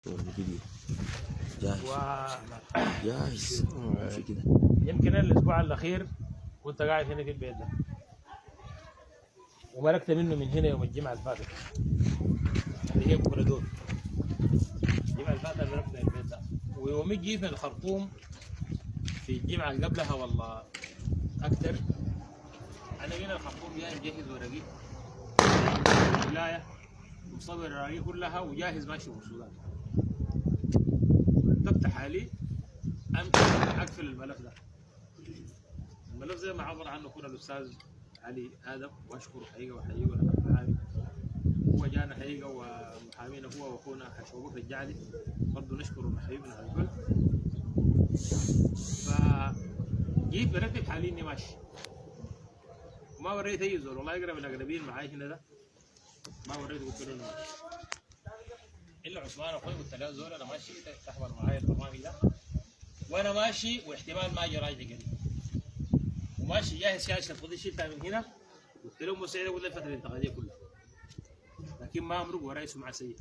فيديو جاهز و جاهز ماشي كده. يمكن أنا الاسبوع الاخير كنت قاعد هنا في البيت ده وملكت منه من هنا يوم الجمعه اللي فاتت اللي هي بكره دول. الجمعه اللي فاتت ملكت من البيت ده، ويوم جيت من الخرطوم في الجمعه اللي قبلها والله اكثر. انا من الخرطوم جاي مجهز ورقي ولايه ومصور الرأي كلها وجاهز ماشي في السودان. رتبت حالي امشي اقفل الملف ده. الملف زي ما عبر عنه كنا الاستاذ علي ادم واشكره حقيقه وحقيقه ونحن معاه. هو جانا حقيقه ومحامينا هو واخونا حشوبه في الجعلي برضه نشكره حبيبنا الكل. فجيت برتب حالي اني ماشي وما وريت اي زول والله يقرب الاقربين معاي هنا ده ما وريته قلت له انا ماشي الا عثمان اخوي قلت له زول انا ماشي تحضر معايا البرنامج ده وانا ماشي واحتمال ما اجي راجع قريب وماشي جاهز شاشه الفضي شلتها من هنا قلت لهم مساعده ولا الفتره الانتقاليه كلها لكن ما امرق وراي سمعه سيئه.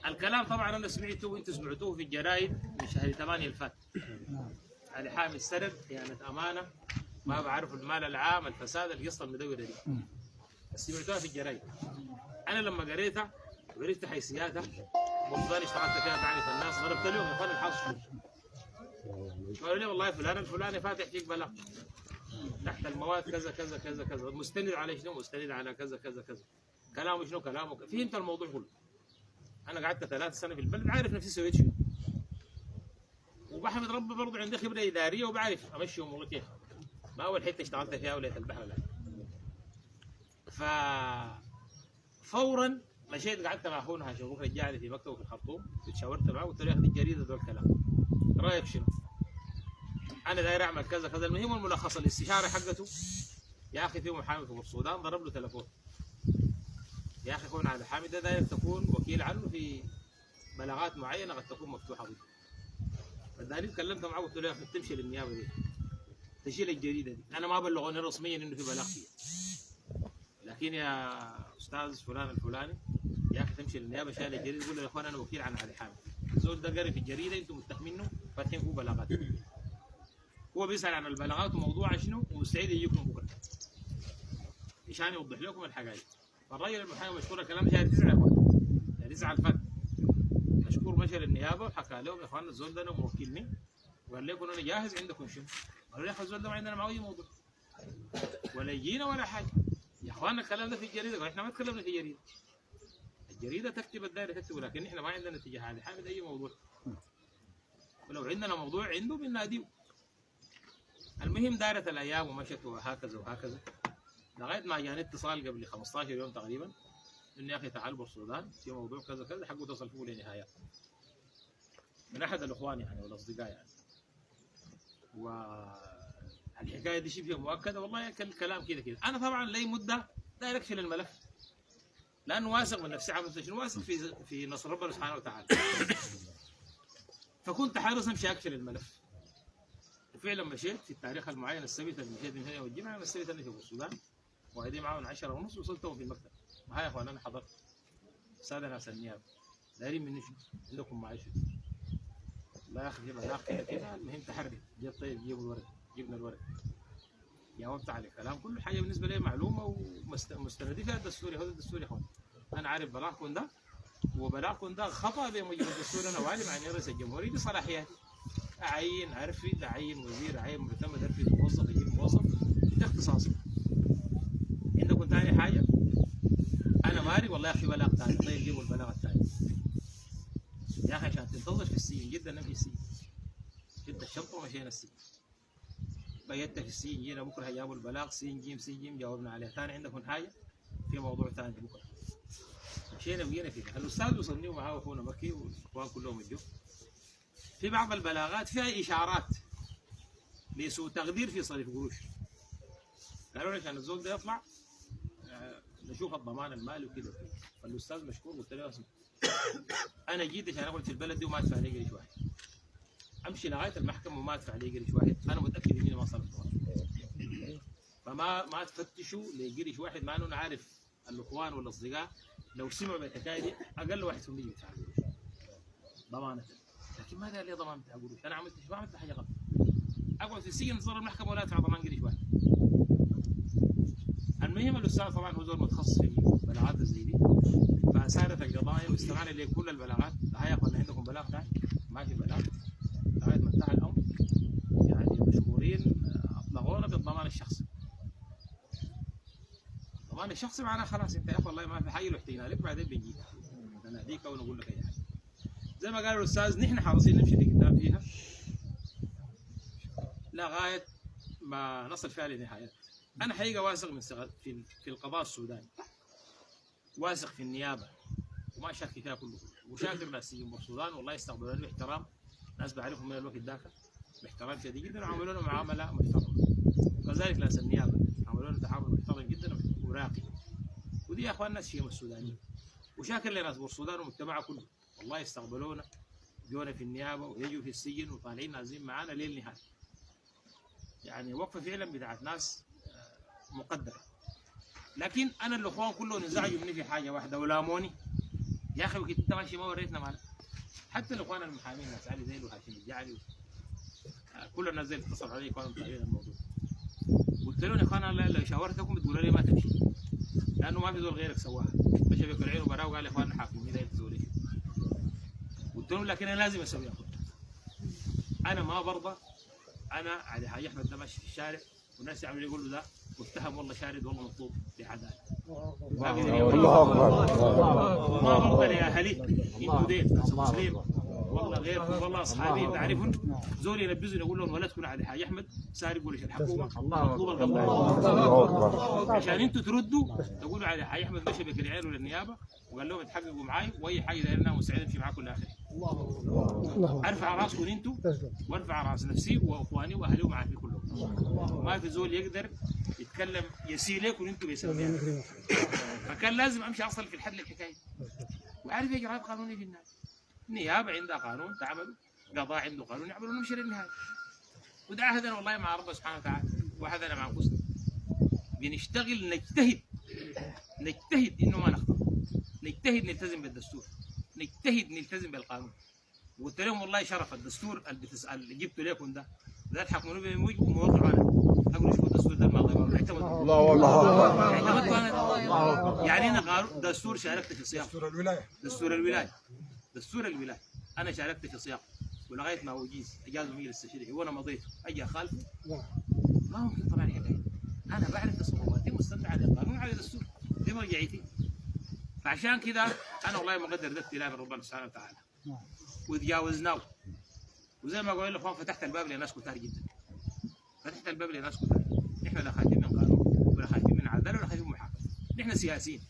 الكلام طبعا انا سمعته وانتم سمعتوه في الجرايد من شهر 8 اللي فات. علي حامد سرد خيانه امانه ما بعرف المال العام الفساد القصه المدوره دي سمعتوها في الجرايد. انا لما قريتها وعرفت حيثياتها وفضل اشتغلت فيها تعرف الناس ضربت لهم يا اخوان الحاصل قالوا لي والله فلان الفلاني فاتح فيك بلاغ تحت المواد كذا كذا كذا كذا مستند على شنو؟ مستند على كذا كذا كذا كلامه شنو؟ كلامه فهمت الموضوع كله. انا قعدت 3 سنين في البلد عارف نفسي سويت شنو وبحمد ربي برضه عندي خبره اداريه وبعرف امشي اموري كيف. ما اول حته اشتغلت فيها ولايه البحر لا. فورا مشيت قعدت مع اخونا شغوف الجعلي في مكتبه في الخرطوم تشاورت معه قلت له يا اخي الجريده ذو الكلام رايك شنو؟ انا داير اعمل كذا كذا. المهم الملخص الاستشاره حقته يا اخي في محامي في السودان ضرب له تليفون يا اخي كون على حامد ده داير تكون وكيل عنه في بلاغات معينه قد تكون مفتوحه به. فداني تكلمت معه قلت له يا اخي تمشي للنيابه دي تشيل الجريده دي انا ما بلغوني رسميا انه في بلاغ فيها لكن يا استاذ فلان الفلاني يا اخي تمشي للنيابه شايل الجريده تقول له يا اخوان انا وكيل عن علي حامد الزول ده قري في الجريده انتم متهمينه فاتحين فيه بلاغات. هو بيسال عن البلاغات وموضوعها شنو ومستعد يجيكم بكره عشان يوضح لكم الحقائق. فالراجل المحامي مشكور الكلام شهر 9 يا اخوان شهر 9 الفات مشكور مشى للنيابه وحكى لهم يا اخوان الزول ده انا موكلني وقال لكم انا جاهز عندكم شنو؟ قالوا يا اخي الزول ده ما عندنا معه اي موضوع ولا يجينا ولا حاجه. يا اخوان الكلام ده في الجريده قالوا احنا ما تكلمنا في الجريده. الجريده تكتب الدائره تكتب لكن احنا ما عندنا تجاه علي حامد اي موضوع. ولو عندنا موضوع عنده بنناديه. المهم دارت الايام ومشت وهكذا وهكذا لغايه ما جاني اتصال قبل 15 يوم تقريبا انه يا اخي تعال بالسودان في موضوع كذا كذا حقه تصل فيه لنهايات من احد الاخوان يعني والاصدقاء يعني. والحكايه دي شبه مؤكده والله الكلام كده كده. انا طبعا لي مده داير اكشف الملف لانه واثق من نفسي عامل شنو واثق في نصر ربنا سبحانه وتعالى. فكنت حارس امشي اكشف الملف وفعلا مشيت في التاريخ المعين السبت اللي مشيت من هنا والجمعه السبت اللي في السودان وقاعدين معاهم 10 ونص وصلتهم في المكتب. هاي يا اخوان انا حضرت ساده ناس النيابه دايرين مني شنو؟ عندكم معي شنو؟ لا يا اخي جيبها لا كده كده المهم تحرك جيب طيب جيبوا الورق جبنا الورق جاوبت على الكلام كل حاجه بالنسبه لي معلومه ومستندي فيها الدستوري. هذا الدستوري يا اخوان انا عارف بلاغكم ده وبلاغكم ده خطا بموجب الدستور. انا وعالم عن رئيس الجمهوريه بصلاحياتي اعين ارفد اعين وزير اعين معتمد ارفد موظف اجيب موظف ده اختصاصي. عندكم ثاني حاجه انا مالي والله يا اخي بلاغ ثاني طيب جيبوا البلاغ الثاني يا اخي عشان تنتظر في السجن جدا نمشي السجن جدا الشرطه ومشينا السجن بيت في السجن جينا بكره جابوا البلاغ سين جيم سين جيم جاوبنا عليه. ثاني عندكم حاجه في موضوع ثاني بكره مشينا بقينا فيه. الاستاذ وصلني ومعاه اخونا مكي والاخوان كلهم الجو في بعض البلاغات فيها اشارات لسوء تقدير في صرف قروش. قالوا لي عشان الزول ده يطلع نشوف الضمان المالي وكذا. فالاستاذ مشكور قلت له اسمع انا جيت عشان اقعد في البلد دي وما ادفع لي قرش واحد امشي لغايه المحكمه وما ادفع لي قرش واحد انا متاكد اني ما صرفت. فما تفتشوا لقرش واحد مع انه انا عارف الاخوان والاصدقاء لو سمعوا بالحكايه دي اقل واحد فيهم يجي يدفع ضمانه، لكن ما قال لي ضمان بتاع قروش، انا ما عملت حاجه غلط، اقعد في السجن انتظر المحكمه ولا ادفع ضمان قريش واحد. المهم الاستاذ طبعا هو زول متخصص في بلاغات زي دي، فسارت القضايا واستمعنا لكل البلاغات. هيا قلنا عندكم بلاغ ثاني؟ ما في بلاغ لغايه ما انتهى الامر. يعني مشكورين اطلقونا بالضمان الشخصي. الضمان الشخصي معناه خلاص انت يا اخي والله ما في حاجه رحتينا لك بعدين بنجيك نناديك او نقول لك اي حاجه. زي ما قال الاستاذ نحن حريصين نمشي لقدام فيها لغايه ما نصل فيها لنهايه. انا حقيقه واثق من في القضاء السوداني، واثق في النيابه وما شاك فيها كله، وشاكر ناس سجن السودان والله يستقبلوني باحترام، ناس بعرفهم من الوقت ذاك باحترام شديد جدا وعملوا لنا معامله محترمه. كذلك ناس النيابه عملوا لنا تعامل محترم جدا وراقي، ودي يا اخوان ناس شيم السودانيين. وشاكر لناس السودان ومجتمعها كله والله يستقبلونا، جونا في النيابه ويجوا في السجن وطالعين نازلين معانا ليل نهار. يعني وقفه فعلا بتاعت ناس مقدره. لكن انا الاخوان كلهم انزعجوا مني في حاجه واحده ولاموني، يا اخي وكنت انت ماشي ما وريتنا مالك. حتى الاخوان المحامين ناس علي زيل وهاشم الجعلي كل الناس زي اتصلوا علي كانوا متابعين الموضوع. قلت لهم يا اخوان لو شاورتكم بتقولوا لي ما تمشي لانه ما في زول غيرك سواها. مشى بياكل عينه براه وقال يا اخوان حاكمين لا يتزولي. قلت لهم لكن انا لازم اسويها، انا ما برضى. انا علي حاج احمد ده ماشي في الشارع والناس يعملوا يقولوا ده متهم والله شارد والله مطلوب لعداله. الله اكبر. ما برضى لاهاليك انتوا ديل ناس مسلمين والله غيركم والله اصحابي تعرفون زول ينبذون يقول لهم ولدكم علي حاج احمد سارق ولا الحكومه مطلوب القضاء عشان انتوا تردوا تقولوا علي حاج احمد مشى بك العيال ولا النيابه وقال لهم اتحققوا معي واي حاجه دايرنا مستعد امشي معاكم لاخر. ارفع راسكم انتوا وارفع راس نفسي واخواني واهلي ومعاكم كلهم. ما في زول يقدر يتكلم يسيء لكم انتوا بيسوي. فكان لازم امشي اصل في الحد الحكايه وعارف اجراءات قانونيه في الناس. النيابه عندها قانون تعمل، قضاء عنده قانون يعملوا نمشي للنهايه. وده عهدنا والله مع ربنا سبحانه وتعالى وعهدنا مع انفسنا. بنشتغل نجتهد انه ما نخطئ، نجتهد نلتزم بالدستور، نجتهد نلتزم بالقانون. وقلت لهم والله شرف الدستور اللي جبته لكم ده تحكموا به موقع انا اقول شوفوا الدستور ده الماضي الله اكبر. يعني انا قانون دستور شاركت في صياغته، دستور الولايه انا شاركت في صياغته ولغايه ما اجيز اجازه مجلس التشريعي وانا مضيت اجي اخالفه ما ممكن طبعا الحكايه. انا بعرف تصرفاتي مستند على القانون على الدستور دي مرجعيتي. فعشان كده انا والله مقدر ده ابتلاء من ربنا سبحانه وتعالى وتجاوزناه. وزي ما قلنا الاخوان فتحت الباب لناس كثار جدا، فتحت الباب لناس كثار. نحن لا خايفين من قانون ولا خايفين من عداله ولا خايفين من محاكمه، نحن سياسيين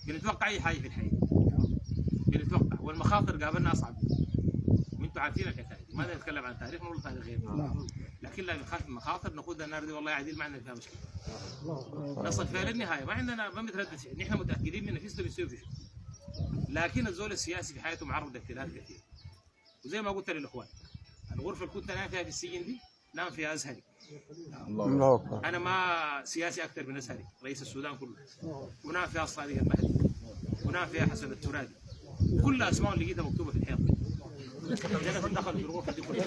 بنتوقع اي حاجه في الحياه، بنتوقع والمخاطر قابلنا اصعب. وانتم عارفين الحكايه دي، ما نتكلم عن تاريخنا ولا تاريخ غيرنا، لكن لا بنخاف من المخاطر نقود النار دي والله عديل ما عندنا فيها مشكله. نصل فيها للنهايه ما عندنا ما بنتردد فيها، نحن متاكدين من نفسنا بنسوي فيه. لكن الزول السياسي في حياته معرض لابتلاءات كثير. وزي ما قلت للاخوان الغرفه اللي كنت نام فيها في السجن دي نام فيها ازهري. انا ما سياسي اكثر من ازهري رئيس السودان كله، ونام فيها الصادق المهدي، ونام فيها حسن الترادي، كل اسماء اللي لقيتها مكتوبه في الحيط. جلس دخل في الغرفه دي كلها.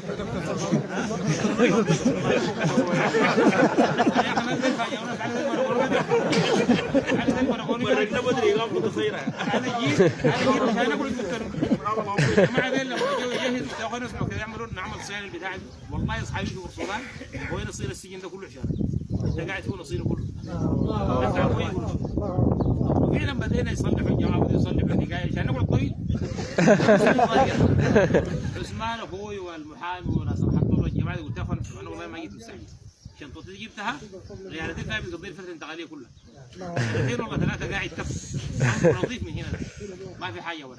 انا جيت عشان اقول الدكتور مع ذلك لما جو يجهز اخواننا اسمعوا كذا يعملون نعمل صيانه البتاع دي. والله اصحابي في السودان هو نصير السجن ده كله عشان انت قاعد فيه نصيره كله. فعلا بدينا يصلحوا الجماعه بدوا يصلحوا الحكايه عشان نقول طويل. عثمان اخوي والمحامي وناس الحق الله الجماعه قلت يا اخوان انا والله ما جيت مستعجل شنطتي دي جبتها غيرتين فيها بتقضي الفتره الانتقاليه كلها. 2 والله 3 قاعد كف نظيف من هنا ما في حاجه ورا